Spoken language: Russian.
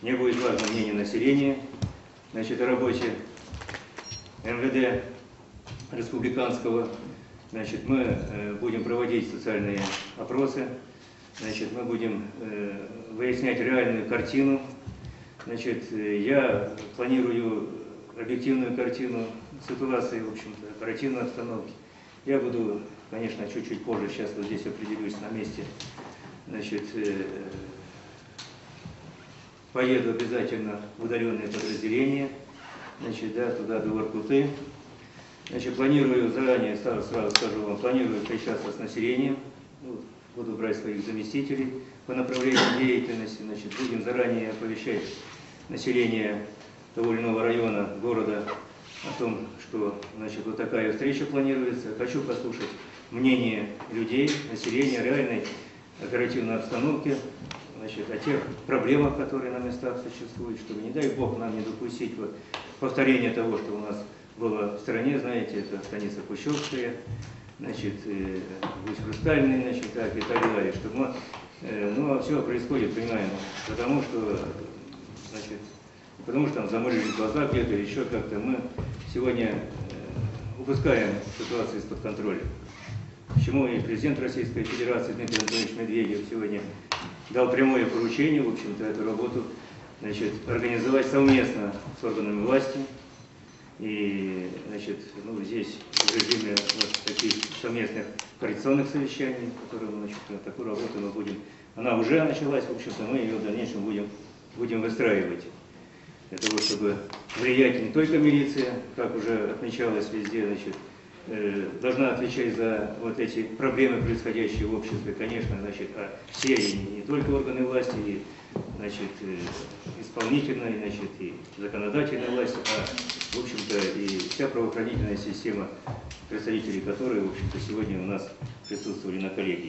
мне будет важно мнение населения, значит, о работе МВД республиканского. Значит, мы будем проводить социальные опросы, значит, мы будем выяснять реальную картину. Значит, я планирую объективную картину ситуации, в общем-то, оперативной обстановки. Я буду, конечно, чуть-чуть позже, сейчас вот здесь определюсь на месте, значит, поеду обязательно в удаленные подразделения, значит, да, туда до Воркуты. Значит, планирую заранее, сразу скажу вам, планирую встречаться с населением, буду брать своих заместителей по направлению деятельности, значит, будем заранее оповещать население того или иного района, города о том, что, значит, вот такая встреча планируется. Хочу послушать мнение людей, населения, реальной оперативной обстановки, значит, о тех проблемах, которые на местах существуют, чтобы, не дай Бог, нам не допустить вот повторения того, что у нас было в стране, знаете, это станица Кущевская, значит, Гусь Хрустальный, значит, так и так далее, чтобы мы, ну, а все происходит, понимаем, потому что, значит, потому что там замылили глаза где-то, еще как-то мы сегодня упускаем ситуацию из-под контроля. Почему и президент Российской Федерации Дмитрий Анатольевич Медведев сегодня дал прямое поручение, в общем-то, эту работу, значит, организовать совместно с органами власти. И, значит, ну, здесь в режиме вот таких совместных коалиционных совещаний, которые, значит, такую работу мы будем, она уже началась, в общем-то, мы ее в дальнейшем будем выстраивать. Для того, чтобы влиять не только милиция, как уже отмечалось везде, значит, должна отвечать за вот эти проблемы, происходящие в обществе, конечно, значит, а все, и не только органы власти, и, значит, исполнительной, значит, и законодательной власти, а, в общем-то, и вся правоохранительная система, представители которой, в общем-то, сегодня у нас присутствовали на коллегии.